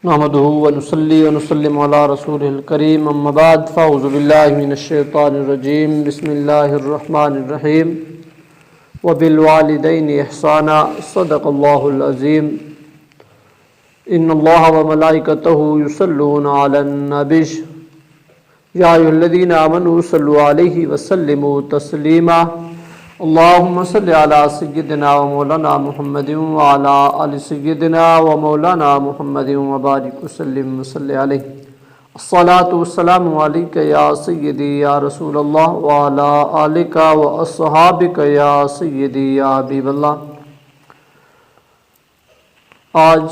نحمده ونصلي ونسلم على رسوله الكريم اما بعد فاعوذ بالله من الشيطان الرجيم بسم الله الرحمن الرحيم وبالوالدين احسانا صدق الله العظيم ان الله وملائكته يصلون على النبي يا ايها الذين امنوا صلوا عليه وسلموا تسليما اللهم صل على سيدنا ومولانا محمد وعلى آل سيدنا ومولانا محمد وبارك وسلم وصل عليه الصلاة والسلام عليك يا سيدي يا رسول الله وعلى آلك وأصحابك يا سيدي يا حبيب الله۔ آج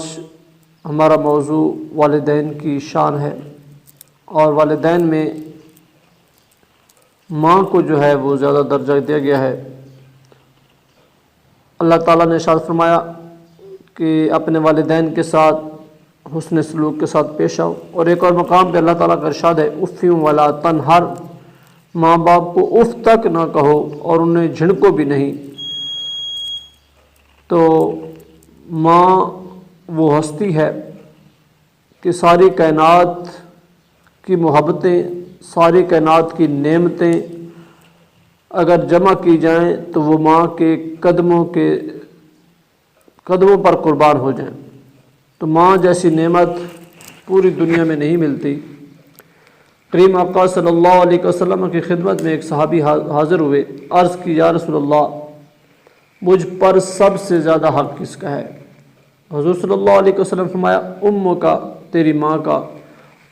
ہمارا موضوع والدین کی شان ہے، اور والدین میں ماں کو جو ہے وہ زیادہ درجہ دیا گیا ہے۔ اللہ تعالیٰ نے ارشاد فرمایا کہ اپنے والدین کے ساتھ حسن سلوک کے ساتھ پیش آؤ، اور ایک اور مقام پہ اللہ تعالیٰ کا ارشاد ہے افیوں ولا تنہر، ماں باپ کو اف تک نہ کہو اور انہیں جھڑکو بھی نہیں۔ تو ماں وہ ہستی ہے کہ ساری کائنات کی محبتیں، ساری کائنات کی نعمتیں اگر جمع کی جائیں تو وہ ماں کے قدموں پر قربان ہو جائیں۔ تو ماں جیسی نعمت پوری دنیا میں نہیں ملتی۔ کریم آقا صلی اللہ علیہ وسلم کی خدمت میں ایک صحابی حاضر ہوئے، عرض کی یا رسول اللہ مجھ پر سب سے زیادہ حق کس کا ہے؟ حضور صلی اللہ علیہ وسلم فرمایا امّ کا، تیری ماں کا۔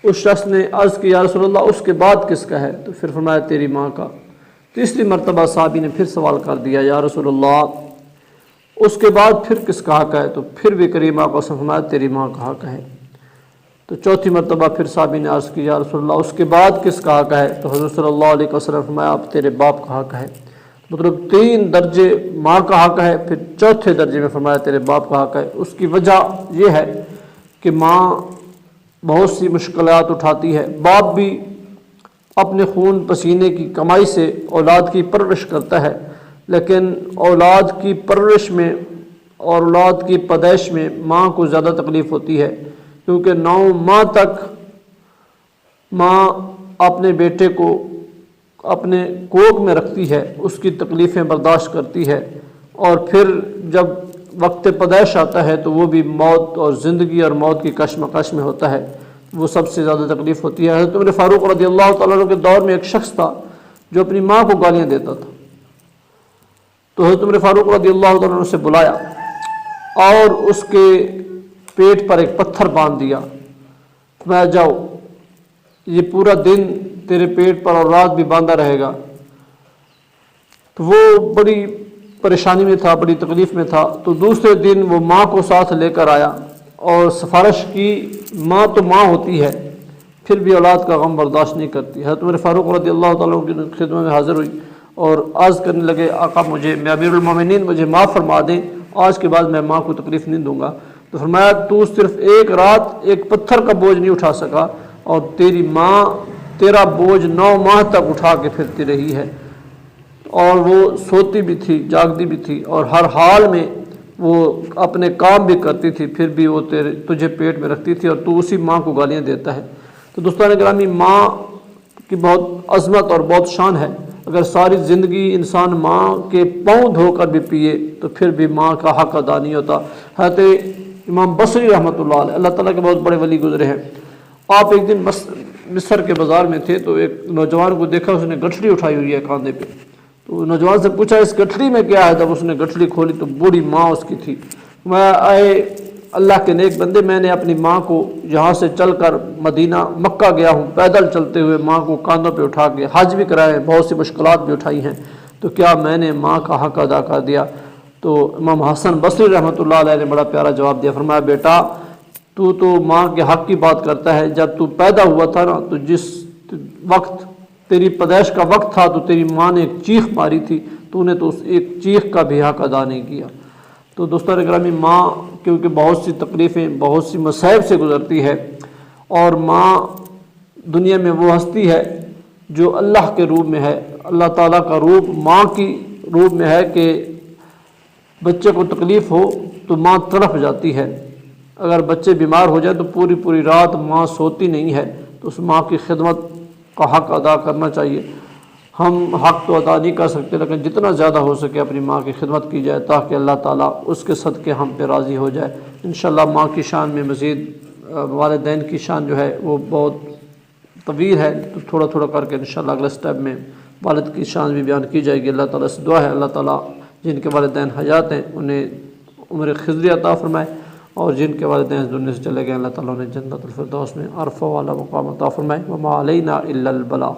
اس شخص نے عرض کی یا رسول اللہ اس کے بعد کس کا ہے؟ تو پھر فرمایا تیری ماں کا۔ تیسری مرتبہ صحابی نے پھر سوال کر دیا یا رسول اللہ اس کے بعد پھر کس کا حق ہے؟ تو پھر بھی کریم آقا سے فرمایا تیری ماں کا حق ہے۔ تو چوتھی مرتبہ پھر صحابی نے عرض کی یا رسول اللہ اس کے بعد کس کا حق ہے؟ تو حضور صلی اللہ علیہ وسلم فرمایا اب تیرے باپ کا حق ہے۔ مطلب 3 درجے ماں کا حق ہے، پھر چوتھے درجے میں فرمایا تیرے باپ کا حق ہے۔ اس کی وجہ یہ ہے کہ ماں بہت سی مشکلات اٹھاتی ہے، باپ بھی اپنے خون پسینے کی کمائی سے اولاد کی پرورش کرتا ہے، لیکن اولاد کی پرورش میں اور اولاد کی پیدائش میں ماں کو زیادہ تکلیف ہوتی ہے، کیونکہ 9 ماہ تک ماں اپنے بیٹے کو اپنے کوکھ میں رکھتی ہے، اس کی تکلیفیں برداشت کرتی ہے، اور پھر جب وقت پیدائش آتا ہے تو وہ بھی موت اور زندگی اور موت کی کشمکش میں ہوتا ہے، وہ سب سے زیادہ تکلیف ہوتی ہے۔ حضرت عمر فاروق رضی اللہ تعالیٰ عنہ کے دور میں ایک شخص تھا جو اپنی ماں کو گالیاں دیتا تھا، تو حضرت عمر فاروق رضی اللہ تعالیٰ عنہ سے بلایا اور اس کے پیٹ پر ایک پتھر باندھ دیا، میں جاؤ یہ پورا دن تیرے پیٹ پر اور رات بھی باندھا رہے گا۔ تو وہ بڑی پریشانی میں تھا، بڑی تکلیف میں تھا، تو دوسرے دن وہ ماں کو ساتھ لے کر آیا اور سفارش کی۔ ماں تو ماں ہوتی ہے، پھر بھی اولاد کا غم برداشت نہیں کرتی۔ حضرت عمر فاروق رضی اللہ تعالیٰ کی خدمت میں حاضر ہوئی اور عرض کرنے لگے آقا میں امیر المومنین مجھے معاف فرما دیں، آج کے بعد میں ماں کو تکلیف نہیں دوں گا۔ تو فرمایا تو صرف ایک رات ایک پتھر کا بوجھ نہیں اٹھا سکا، اور تیری ماں تیرا بوجھ 9 ماہ تک اٹھا کے پھرتی رہی ہے، اور وہ سوتی بھی تھی، جاگتی بھی تھی، اور ہر حال میں وہ اپنے کام بھی کرتی تھی، پھر بھی وہ تجھے پیٹ میں رکھتی تھی، اور تو اسی ماں کو گالیاں دیتا ہے۔ تو دوستان گرامی، ماں کی بہت عظمت اور بہت شان ہے۔ اگر ساری زندگی انسان ماں کے پاؤں دھو کر بھی پیے تو پھر بھی ماں کا حق ادا نہیں ہوتا۔ حضرت امام بصری رحمۃ اللہ علیہ، اللہ تعالیٰ کے بہت بڑے ولی گزرے ہیں، آپ ایک دن مصر کے بازار میں تھے تو ایک نوجوان کو دیکھا، اس نے گٹھڑی اٹھائی ہوئی ہے کاندھے پہ، تو نوجوان سے پوچھا اس گٹھڑی میں کیا ہے؟ جب اس نے گٹھڑی کھولی تو بوڑھی ماں اس کی تھی۔ میں آئے اللہ کے نیک بندے، میں نے اپنی ماں کو یہاں سے چل کر مدینہ مکہ گیا ہوں، پیدل چلتے ہوئے ماں کو کاندھوں پہ اٹھا کے، حج بھی کرائے، بہت سی مشکلات بھی اٹھائی ہیں، تو کیا میں نے ماں کا حق ادا کر دیا؟ تو امام حسن بصری رحمۃ اللہ علیہ نے بڑا پیارا جواب دیا، فرمایا بیٹا تو ماں کے حق کی بات کرتا ہے، جب تو پیدا ہوا تھا نا تو جس وقت تیری پیدائش کا وقت تھا تو تیری ماں نے ایک چیخ ماری تھی، تو نے تو اس ایک چیخ کا بھی حق ادا نہیں کیا۔ تو دوستان گرامی، ماں کیونکہ بہت سی تکلیفیں، بہت سی مصائب سے گزرتی ہے، اور ماں دنیا میں وہ ہستی ہے جو اللہ کے روپ میں ہے، اللہ تعالیٰ کا روپ ماں کی روپ میں ہے کہ بچے کو تکلیف ہو تو ماں تڑپ جاتی ہے، اگر بچے بیمار ہو جائیں تو پوری رات ماں سوتی نہیں ہے، تو اس ماں کی خدمت کا حق ادا کرنا چاہیے۔ ہم حق تو ادا نہیں کر سکتے، لیکن جتنا زیادہ ہو سکے اپنی ماں کی خدمت کی جائے تاکہ اللہ تعالیٰ اس کے صدقے ہم پہ راضی ہو جائے۔ انشاءاللہ ماں کی شان میں مزید والدین کی شان جو ہے وہ بہت طویل ہے، تو تھوڑا کر کے انشاءاللہ اگلے سٹیپ میں والد کی شان بھی بیان کی جائے گی۔ اللہ تعالیٰ سے دعا ہے اللہ تعالیٰ جن کے والدین حیات ہیں انہیں عمر خضری عطا فرمائے، اور جن کے والدین اس دنیا سے چلے گئے اللہ تعالیٰ انہیں جنت الفردوس میں عرفہ والا مقام عطا فرمائے۔ وما علینا الا البلاغ۔